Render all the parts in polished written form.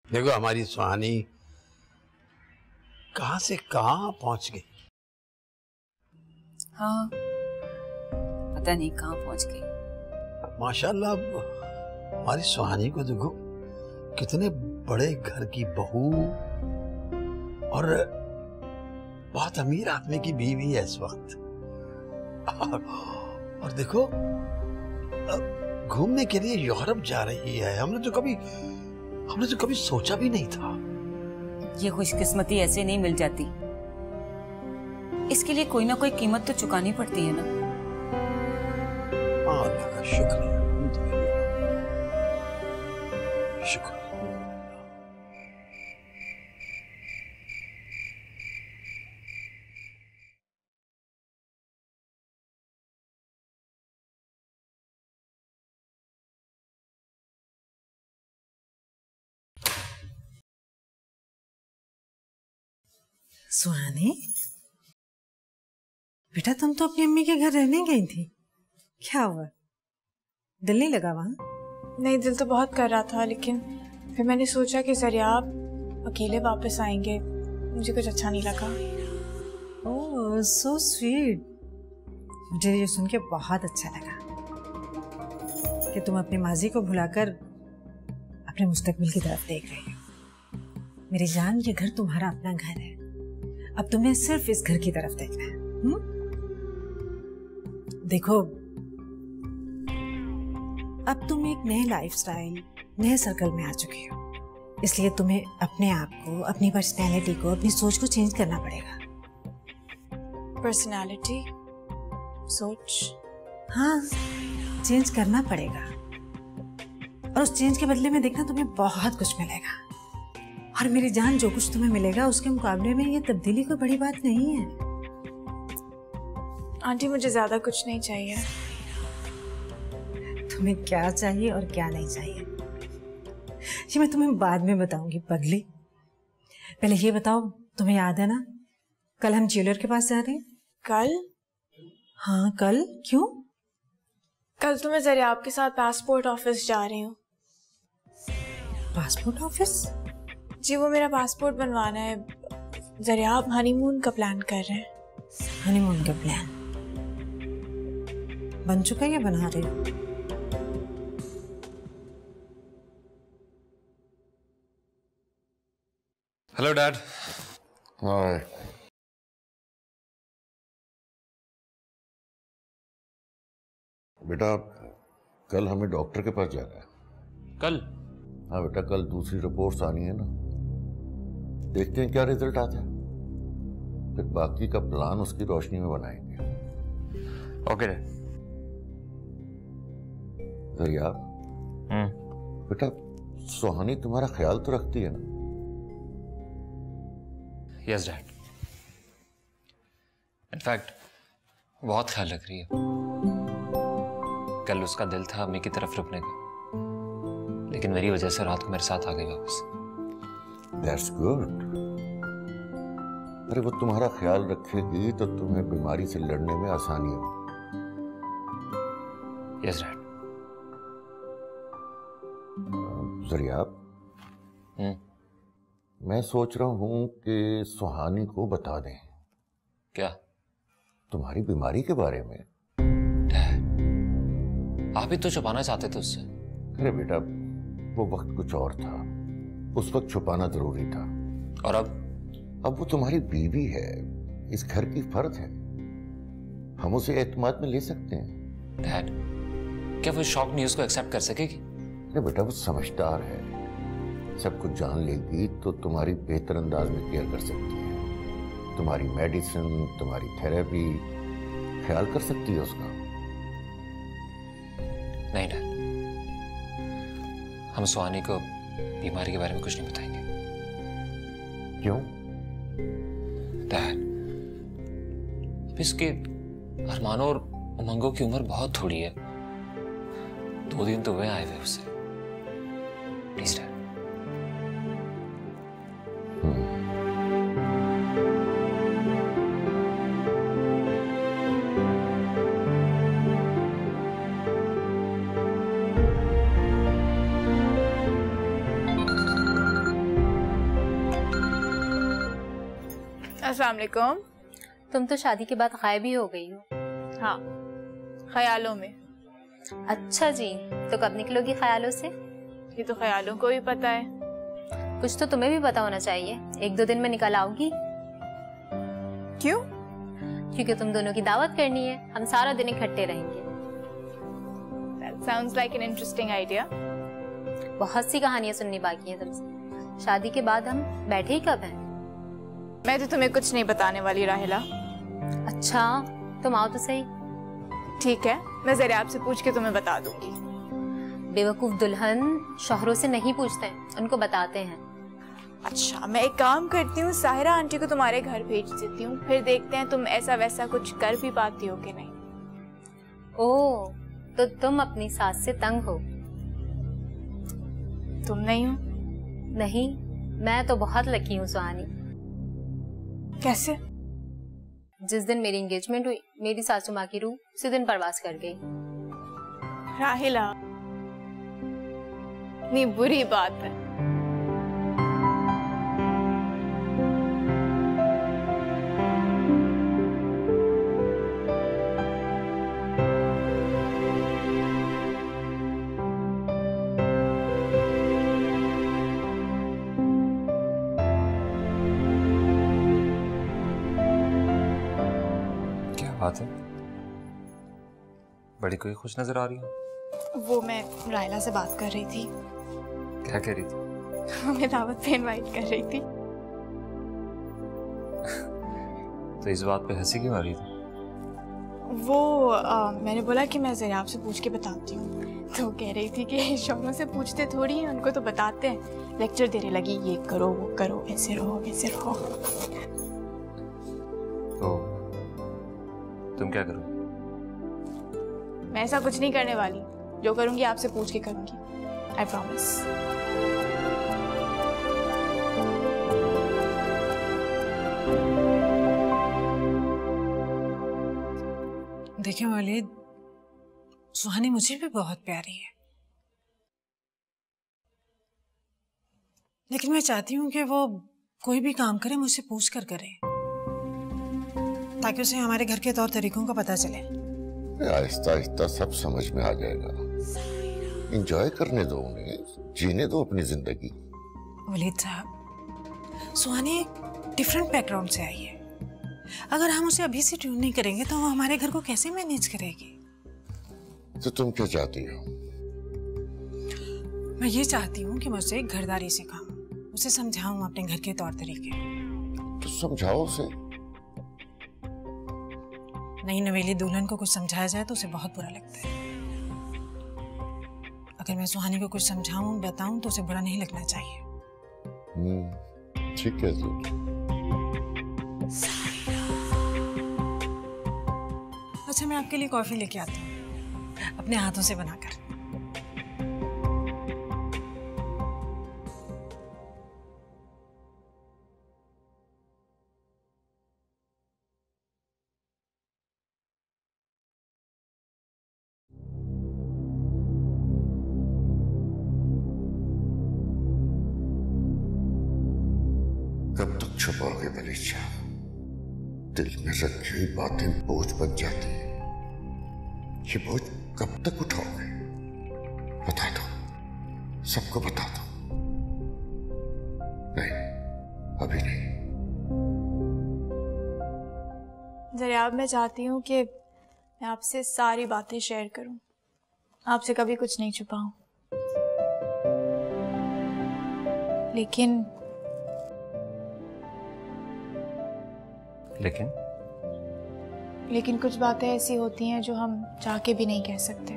देखो हमारी सुहानी कहां से कहां पहुंच गई। हाँ, पता नहीं कहां पहुंच गई। माशाल्लाह हमारी सुहानी को देखो, कितने बड़े घर की बहू और बहुत अमीर आदमी की बीवी है इस वक्त। और देखो घूमने के लिए यूरोप जा रही है। हमने तो कभी सोचा भी नहीं था। ये खुशकिस्मती ऐसे नहीं मिल जाती, इसके लिए कोई ना कोई कीमत तो चुकानी पड़ती है ना। अल्लाह का शुक्र है, शुक्र। सुहानी बेटा, तुम तो अपनी अम्मी के घर रहने गई थी, क्या हुआ? दिल नहीं लगा वहां? नहीं, दिल तो बहुत कर रहा था, लेकिन फिर मैंने सोचा कि ज़रियाब अकेले वापस आएंगे, मुझे कुछ अच्छा नहीं लगा। ओह सो स्वीट। मुझे ये सुन के बहुत अच्छा लगा कि तुम अपने माजी को भुलाकर अपने मुस्तकबिल की तरफ देख रही हो। मेरी जान, ये घर तुम्हारा अपना घर है, अब तुम्हें सिर्फ इस घर की तरफ देखना है। देखो, अब तुम एक नए लाइफस्टाइल, नए सर्कल में आ चुके हो, इसलिए तुम्हें अपने आप को, अपनी पर्सनैलिटी को, अपनी सोच को चेंज करना पड़ेगा। पर्सनैलिटी, सोच? हाँ, चेंज करना पड़ेगा, और उस चेंज के बदले में देखना तुम्हें बहुत कुछ मिलेगा। और मेरी जान, जो कुछ तुम्हें मिलेगा उसके मुकाबले में ये तब्दीली कोई बड़ी बात नहीं है। आंटी, मुझे ज्यादा कुछ नहीं चाहिए। तुम्हें क्या चाहिए और क्या नहीं चाहिए ये मैं तुम्हें बाद में बताऊंगी पगली। पहले ये बताओ, तुम्हें याद है ना कल हम ज्वेलर के पास जा रहे हैं? कल? हाँ कल। क्यों? कल तो मैं ज़रियाब के साथ पासपोर्ट ऑफिस जा रही हूँ। Passport office? जी, वो मेरा पासपोर्ट बनवाना है। ज़रियाब हनीमून का प्लान कर रहे हैं। हनीमून का प्लान बन चुका है या बना रहे हो? Hello dad. हाय। बेटा, कल हमें डॉक्टर के पास जाना है। कल? हाँ बेटा, कल दूसरी रिपोर्ट्स आनी है ना, देखते हैं क्या रिजल्ट आता है, फिर बाकी का प्लान उसकी रोशनी में बनाएंगे। Okay dad. ज़रियाब, बेटा सुहानी तुम्हारा ख्याल तो रखती है ना? यस डैड, इनफैक्ट बहुत ख्याल रख रही है। कल उसका दिल था अम्मी की तरफ रुकने का, लेकिन मेरी वजह से रात को मेरे साथ आ गई वापस। That's good. अरे वो तुम्हारा ख्याल रखेगी तो तुम्हें बीमारी से लड़ने में आसानी हो। Yes dad. ज़रियाब, मैं सोच रहा हूं कि सुहानी को बता दें। क्या? तुम्हारी बीमारी के बारे में। आप ही तो छुपाना चाहते थे उससे। अरे बेटा, वो वक्त कुछ और था, उस वक्त छुपाना जरूरी था। और अब वो तुम्हारी बीवी है, इस घर की फर्द है, हम उसे एतमाद में ले सकते हैं। डैड, क्या वो शॉक न्यूज को एक्सेप्ट कर सकेगी? अरे बेटा, वो समझदार है, सब कुछ जान लेगी तो तुम्हारी बेहतर अंदाज में केयर कर सकती है। तुम्हारी मेडिसिन, तुम्हारी थेरेपी, ख्याल कर सकती है उसका। नहीं डैड, हम सुहानी को बीमारी के बारे में कुछ नहीं बताएंगे। क्यों? डैड, इसके अरमानों और उमंगों की उम्र बहुत थोड़ी है। 2 दिन तो वे आए हुए उससे। Please dad. अस्सलाम वालेकुम। तुम तो शादी के बाद गायब ही हो गई हो। हाँ, ख्यालों में। अच्छा जी, तो कब निकलोगी ख्यालों से? ये तो ख्यालों को भी पता है। कुछ तो तुम्हें भी पता होना चाहिए। 1-2 दिन में निकल आओगी? क्यों? क्योंकि तुम दोनों की दावत करनी है। हम सारा दिन इकट्ठे रहेंगे। That sounds like an interesting idea. बहुत सी कहानियां सुननी बाकी हैं तुमसे। शादी के बाद हम बैठे ही कब हैं? मैं तो तुम्हें कुछ नहीं बताने वाली राहिला। अच्छा, तुम आओ तो सही। ठीक है, मैं जरा आपसे पूछ के तुम्हें बता दूंगी। बेवकूफ दुल्हन शौहरों से नहीं पूछते हैं, उनको बताते हैं। अच्छा, मैं एक काम करती हूँ, साहिरा आंटी को तुम्हारे घर भेज देती हूँ, फिर देखते हैं तुम ऐसा वैसा कुछ कर भी पाती हो कि नहीं। ओह, तो तुम अपनी सास से तंग हो? तुम नहीं हो? नहीं, मैं तो बहुत लकी हूँ सुहानी। कैसे? जिस दिन मेरी एंगेजमेंट हुई, मेरी सासू माँ की रूह उसी दिन परवास कर गई। राहिला, नहीं बुरी बात है। बात है? बड़ी कोई खुश नजर आ रही हो। वो मैं राहिला से बात कर रही थी। क्या कह रही थी? हमें दावत पे इनवाइट कर रही थी। तो इस बात पे हंसी क्यों आ रही थी? वो मैंने बोला कि मैं जरा आपसे पूछ के बताती हूँ, तो कह रही थी कि शौहरों से पूछते थोड़ी हैं, उनको तो बताते हैं। लेक्चर देने लगी, ये करो वो करो, ऐसे रहो वैसे रहो। तो तुम क्या करो? मैं ऐसा कुछ नहीं करने वाली। जो करूंगी आपसे पूछ के करूंगी, आई प्रॉमिस। देखिए वालिद, सुहानी मुझे भी बहुत प्यारी है, लेकिन मैं चाहती हूँ कि वो कोई भी काम करे मुझसे पूछ कर करे, ताकि उसे हमारे घर के तौर तरीकों का पता चले। आहिस्ता आहिस्ता सब समझ में आ जाएगा। एंजॉय करने दो उन्हें, जीने दो अपनी जिंदगी। वलीद साहब, सुहानी एक डिफरेंट बैकग्राउंड से आई है। अगर हम उसे अभी से ट्यून नहीं करेंगे तो वो हमारे घर को कैसे मैनेज करेगी? तो तुम क्या चाहती हो? मैं ये चाहती हूँ कि मैं उसे घरदारी सिखाऊं, उसे समझाऊं अपने घर के तौर तरीके। तो समझाओ उसे। नई नवेली दुल्हन को कुछ समझाया जाए तो उसे बहुत बुरा लगता है। अगर मैं सुहानी को कुछ समझाऊं बताऊं तो उसे बुरा नहीं लगना चाहिए। ठीक है जी। अच्छा, मैं आपके लिए कॉफी लेके आती हूँ, अपने हाथों से बनाकर। कब तक छुपाओगे बलीचा? दिल में रखी हुई बातें बोझ बन जाती है। ये बोझ कब तक उठाओगे? बता दो, सबको बता दो। नहीं, अभी नहीं। जरा मैं चाहती हूँ कि मैं आपसे सारी बातें शेयर करूं, आपसे कभी कुछ नहीं छुपाऊं, लेकिन कुछ बातें ऐसी होती हैं जो हम चाह के भी नहीं कह सकते।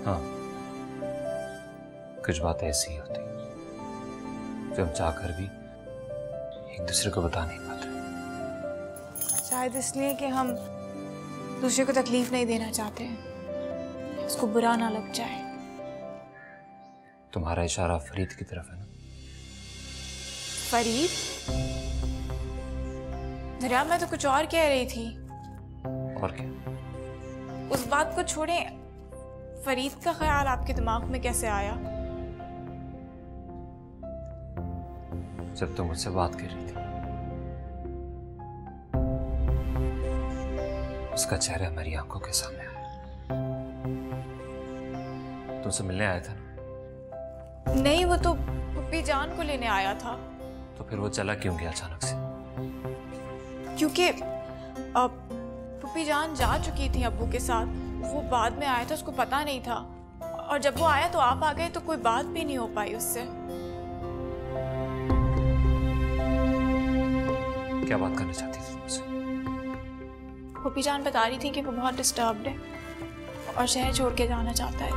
हाँ, कुछ बातें ऐसी होती हैं जो हम चाहकर भी एक दूसरे को बता नहीं पाते। शायद इसलिए कि हम दूसरे को तकलीफ नहीं देना चाहते हैं, उसको बुरा ना लग जाए। तुम्हारा इशारा फरीद की तरफ है ना? फरीद? दरिया, मैं तो कुछ और कह रही थी। और क्या? उस बात को छोड़ें, फरीद का ख्याल आपके दिमाग में कैसे आया? जब तुम मुझसे बात कर रही थी। उसका चेहरा मेरी आंखों के सामने आया। तुमसे मिलने आया था ना? नहीं, वो तो पुप्पी जान को लेने आया था। तो फिर वो चला क्यों गया अचानक से? क्योंकि पुप्पी जान जा चुकी थी अब्बू के साथ। वो बाद में आया था, उसको पता नहीं था। और जब वो आया तो आप आ गए, तो कोई बात भी नहीं हो पाई उससे। क्या बात करना चाहती थी तुमसे? पुप्पी जान बता रही थी कि वो बहुत डिस्टर्ब्ड है और शहर छोड़ के जाना चाहता है।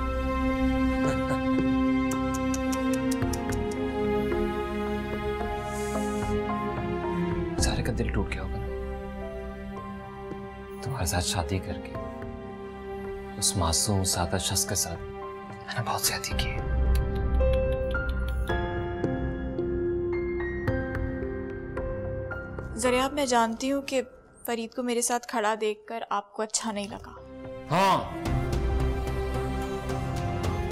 बेचारे का दिल टूट गया होगा ना, तुम्हारे साथ शादी करके। उस मासूम सादा शख्स के साथ मैंने बहुत ज्यादती की है। ज़रियाब, मैं जानती हूँ कि फरीद को मेरे साथ खड़ा देखकर आपको अच्छा नहीं लगा। हाँ,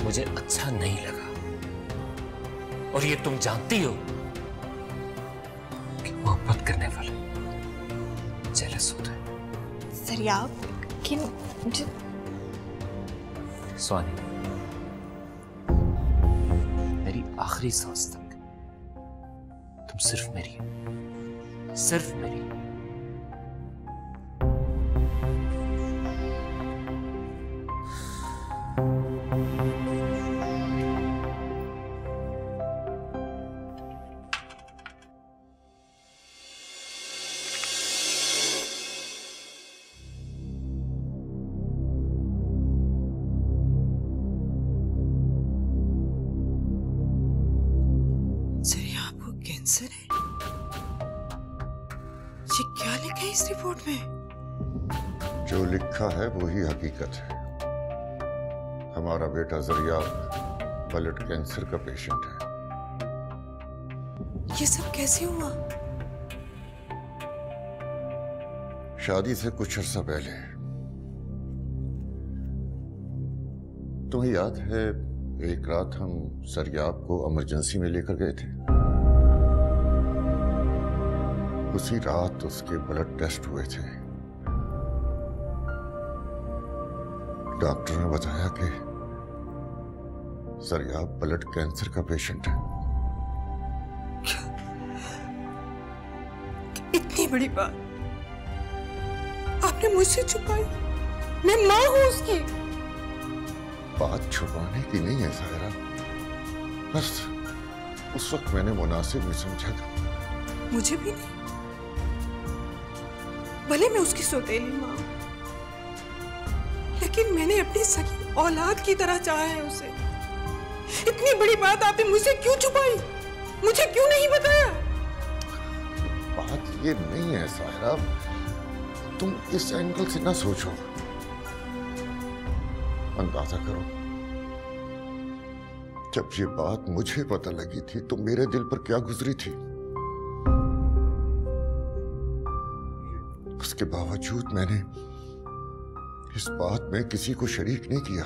मुझे अच्छा नहीं लगा। और ये तुम जानती हो कि मोहब्बत करने वाले जेलस होते हैं। ज़रियाब, लेकिन मुझे स्वानी, मेरी आखिरी सांस तक तुम सिर्फ मेरी हो, सिर्फ मेरी। कैंसर है? ये क्या लिखा है इस रिपोर्ट में? जो लिखा है वही हकीकत है। हमारा बेटा ज़रियाब ब्लड कैंसर का पेशेंट है। ये सब कैसे हुआ? शादी से कुछ अर्सा पहले। तुम्हें याद है एक रात हम ज़रियाब को इमरजेंसी में लेकर गए थे? उसी रात उसके ब्लड टेस्ट हुए थे। डॉक्टर ने बताया कि ज़रियाब ब्लड कैंसर का पेशेंट है। इतनी बड़ी बात आपने मुझसे छुपाई? मैं मां हूं उसकी। बात छुपाने की नहीं है सायरा, बस उस वक्त मैंने मुनासिब नहीं समझा था। मुझे भी नहीं, भले मैं उसकी सौतेली मां हूं, लेकिन मैंने अपनी सगी औलाद की तरह चाहा है उसे। इतनी बड़ी बात आपने मुझसे क्यों छुपाई? मुझे क्यों नहीं बताया? बात ये नहीं है सायरा, तुम इस एंगल से ना सोचो। अंदाजा करो, जब ये बात मुझे पता लगी थी तो मेरे दिल पर क्या गुजरी थी। उसके बावजूद मैंने इस बात में किसी को शरीक नहीं किया।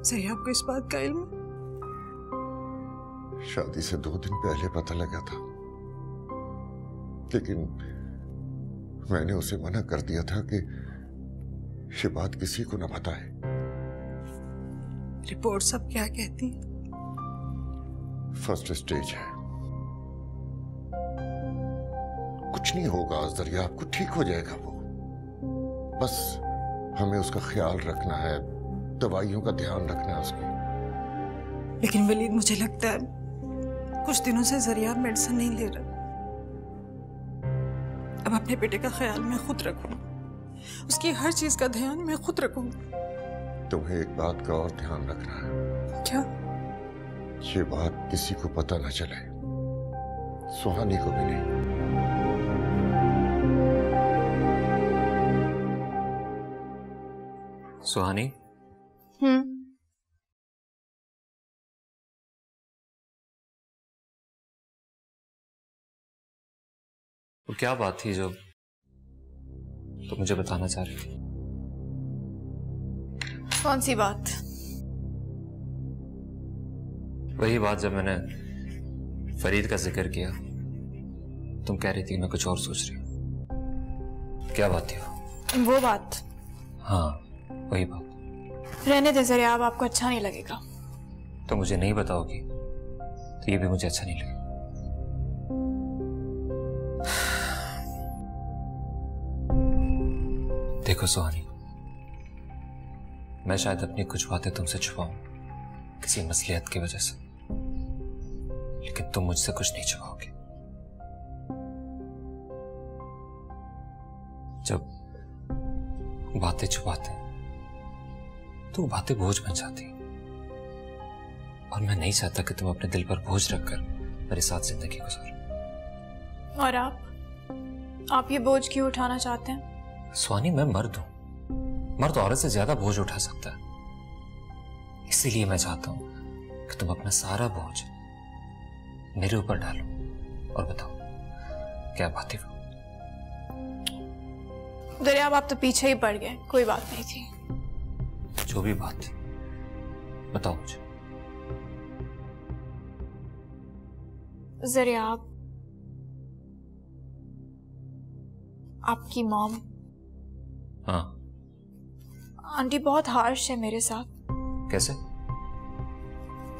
सही आपको इस बात का इल्म? शादी से 2 दिन पहले पता लगा था, लेकिन मैंने उसे मना कर दिया था कि ये बात किसी को न बताए। रिपोर्ट सब क्या कहती है? फर्स्ट स्टेज है, कुछ नहीं होगा ज़रियाब को, ठीक हो जाएगा वो। बस हमें उसका ख्याल रखना है, दवाइयों का ध्यान रखना है उसकी। लेकिन वलीद, मुझे लगता है कुछ दिनों से ज़रियाब मेडिसिन नहीं ले रहा। अब अपने बेटे का ख्याल मैं खुद रखूं, उसकी हर चीज का ध्यान मैं खुद रखूंगी। तुम्हें एक बात का और ध्यान रखना है। क्या? ये बात किसी को पता न चले, सुहानी को भी नहीं। सुहानी, वो क्या बात थी जो तो मुझे बताना चाह रही थी? कौन सी बात? वही बात जब मैंने फरीद का जिक्र किया, तुम कह रही थी मैं कुछ और सोच रही हूँ। क्या बात थी वो बात? हाँ, वही बात। रहने दे ज़रिया, आपको अच्छा नहीं लगेगा। तो मुझे नहीं बताओगी तो ये भी मुझे अच्छा नहीं लगेगा। देखो सुहानी, मैं शायद अपनी कुछ बातें तुमसे छुपाऊं किसी मसलियत की वजह से, लेकिन तुम मुझसे कुछ नहीं छुपाओगे। जब बातें छुपाते हैं तो बातें बोझ बन जाती हैं, और मैं नहीं चाहता कि तुम अपने दिल पर बोझ रखकर मेरे साथ जिंदगी गुजारो। और आप ये बोझ क्यों उठाना चाहते हैं? स्वानी, मैं मर्द हूं। मर्द औरत से ज्यादा बोझ उठा सकता है। इसीलिए मैं चाहता हूं कि तुम अपना सारा बोझ मेरे ऊपर डालो और बताओ क्या बात है। दरिया, आप तो पीछे ही पड़ गए, कोई बात नहीं थी। जो भी बात थी बताओ मुझे। ज़रिया, आपकी मॉम, हाँ, आंटी बहुत हार्श है मेरे साथ। कैसे?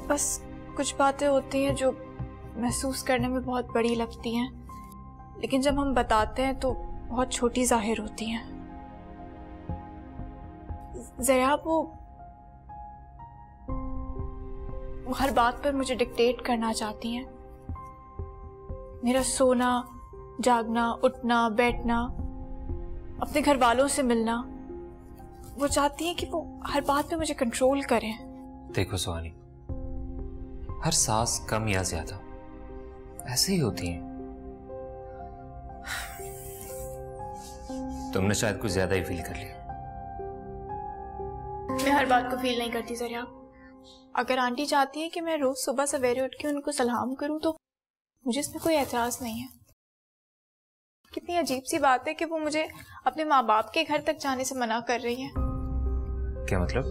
बस कुछ बातें होती हैं जो महसूस करने में बहुत बड़ी लगती हैं, लेकिन जब हम बताते हैं तो बहुत छोटी जाहिर होती हैं। ज़रिया, वो हर बात पर मुझे डिक्टेट करना चाहती हैं। मेरा सोना, जागना, उठना, बैठना, अपने घर वालों से मिलना, वो चाहती हैं कि वो हर बात पे मुझे कंट्रोल करें। देखो सुहानी, हर सास कम या ज्यादा ऐसे ही होती हैं। तुमने शायद कुछ ज्यादा ही फील कर लिया। मैं हर बात को फील नहीं करती ज़रिया। अगर आंटी चाहती है कि मैं रोज सुबह सवेरे उठ के उनको सलाम करूं तो मुझे इसमें कोई एतराज नहीं है। कितनी अजीब सी बात है कि वो मुझे अपने माँ बाप के घर तक जाने से मना कर रही है। क्या मतलब?